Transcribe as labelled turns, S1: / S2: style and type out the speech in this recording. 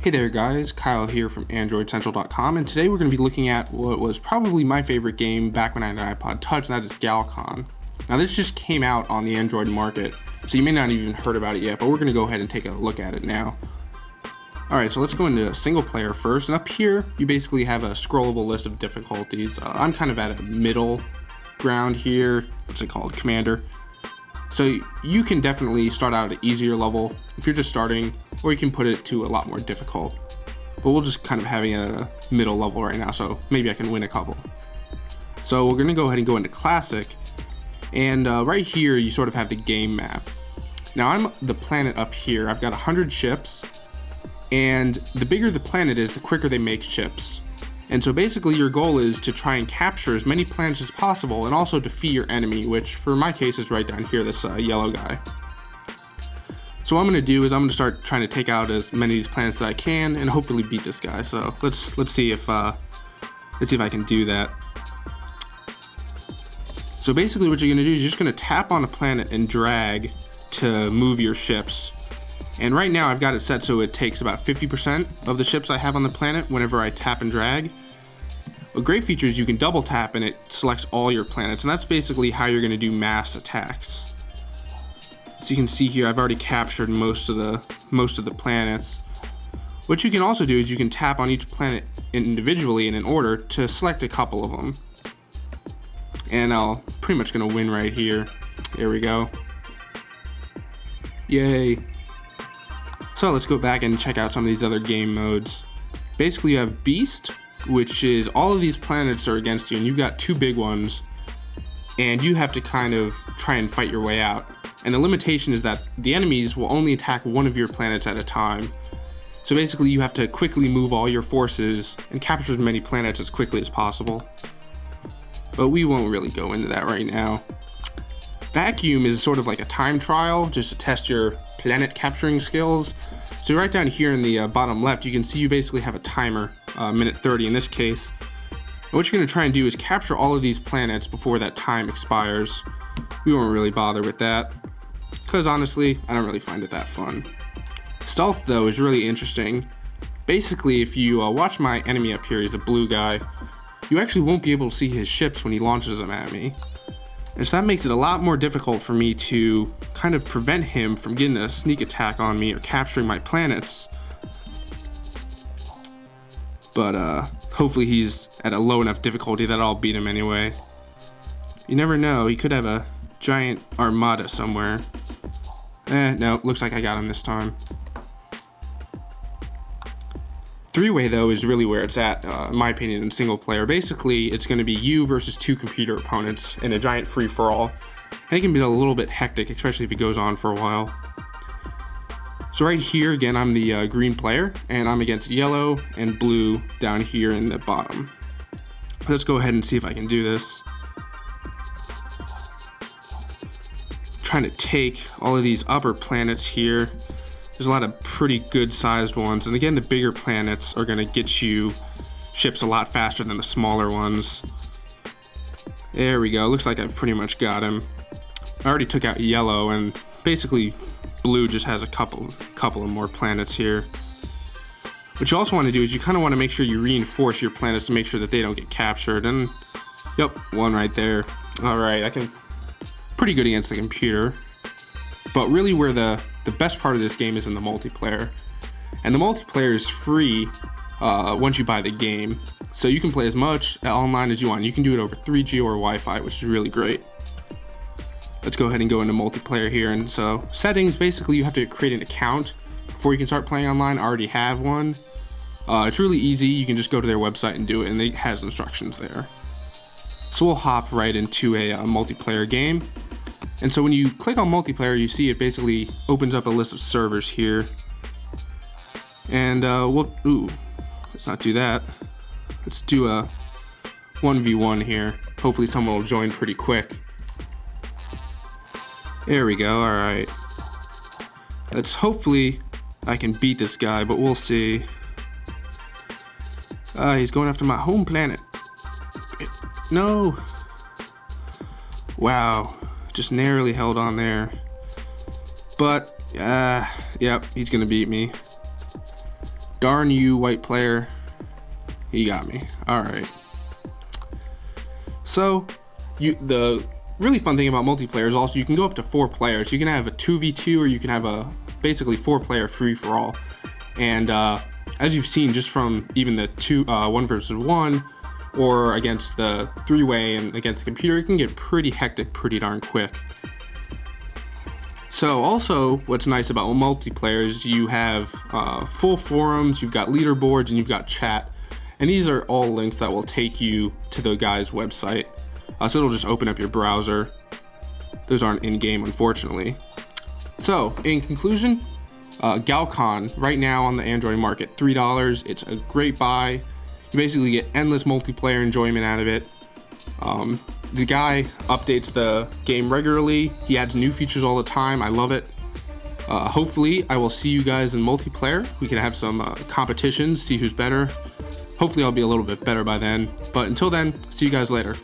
S1: Hey there guys, Kyle here from AndroidCentral.com, and today we're going to be looking at what was probably my favorite game back when I had an iPod Touch, and that is Galcon. Now this just came out on the Android market, so you may not even heard about it yet, but we're going to go ahead and take a look at it now. Alright, so let's go into single player first, and up here you basically have a scrollable list of difficulties. I'm kind of at a middle ground here. What's it called? Commander. So you can definitely start out at an easier level if you're just starting, or you can put it to a lot more difficult. But we'll just kind of having it at a middle level right now, so maybe I can win a couple. So we're gonna go ahead and go into classic, and right here you sort of have the game map. Now I'm the planet up here. I've got 100 ships, and the bigger the planet is, the quicker they make ships. And so basically your goal is to try and capture as many planets as possible and also defeat your enemy, which for my case is right down here, this yellow guy. So what I'm going to do is I'm going to start trying to take out as many of these planets as I can and hopefully beat this guy. So let's see if I can do that. So basically what you're going to do is you're just going to tap on a planet and drag to move your ships. And right now I've got it set so it takes about 50% of the ships I have on the planet whenever I tap and drag. A great feature is you can double tap and it selects all your planets, and that's basically how you're going to do mass attacks. So you can see here I've already captured most of the planets. What you can also do is you can tap on each planet individually and in order to select a couple of them. And I'll pretty much going to win right here. There we go. Yay. So let's go back and check out some of these other game modes. Basically you have Beast, which is all of these planets are against you and you've got two big ones and you have to kind of try and fight your way out. And the limitation is that the enemies will only attack one of your planets at a time. So basically you have to quickly move all your forces and capture as many planets as quickly as possible. But we won't really go into that right now. Vacuum is sort of like a time trial just to test your planet capturing skills. So right down here in the bottom left, you can see you basically have a timer, minute 30 in this case. And what you're going to try and do is capture all of these planets before that time expires. We won't really bother with that, because honestly, I don't really find it that fun. Stealth though is really interesting. Basically, if you watch my enemy up here, he's a blue guy, you actually won't be able to see his ships when he launches them at me. And so that makes it a lot more difficult for me to kind of prevent him from getting a sneak attack on me or capturing my planets. But hopefully he's at a low enough difficulty that I'll beat him anyway. You never know, he could have a giant armada somewhere. No, looks like I got him this time. Three-way though is really where it's at, in my opinion, in single player. Basically, it's going to be you versus two computer opponents in a giant free-for-all. And it can be a little bit hectic, especially if it goes on for a while. So right here, again, I'm the green player, and I'm against yellow and blue down here in the bottom. Let's go ahead and see if I can do this. Trying to take all of these upper planets here. There's a lot of pretty good sized ones, and again the bigger planets are going to get you ships a lot faster than the smaller ones. There we go, looks like I've pretty much got him. I already took out yellow, and basically blue just has a couple of more planets here. What you also want to do is you kind of want to make sure you reinforce your planets to make sure that they don't get captured, and yep, one right there. Alright, I can pretty good against the computer. But really where the best part of this game is in the multiplayer. And the multiplayer is free once you buy the game. So you can play as much online as you want. You can do it over 3G or Wi-Fi, which is really great. Let's go ahead and go into multiplayer here. And so settings, basically you have to create an account before you can start playing online. I already have one. It's really easy. You can just go to their website and do it, and it has instructions there. So we'll hop right into a multiplayer game. And so when you click on multiplayer, you see it basically opens up a list of servers here. And let's not do that. Let's do a 1v1 here. Hopefully someone will join pretty quick. There we go, alright. Hopefully I can beat this guy, but we'll see. He's going after my home planet. No. Wow. Just narrowly held on there. But, yep, he's gonna beat me. Darn you, white player. You got me. All right. So, the really fun thing about multiplayer is also you can go up to 4 players. You can have a 2v2 or you can have a basically 4-player free-for-all. And as you've seen just from even the 1 versus 1 or against the 3-way and against the computer, it can get pretty hectic pretty darn quick. So also what's nice about multiplayer is you have full forums, you've got leaderboards, and you've got chat. And these are all links that will take you to the guy's website. So it'll just open up your browser. Those aren't in-game, unfortunately. So, in conclusion, Galcon, right now on the Android market, $3. It's a great buy. You basically get endless multiplayer enjoyment out of it. The guy updates the game regularly. He adds new features all the time. I love it. Hopefully, I will see you guys in multiplayer. We can have some competitions, see who's better. Hopefully, I'll be a little bit better by then. But until then, see you guys later.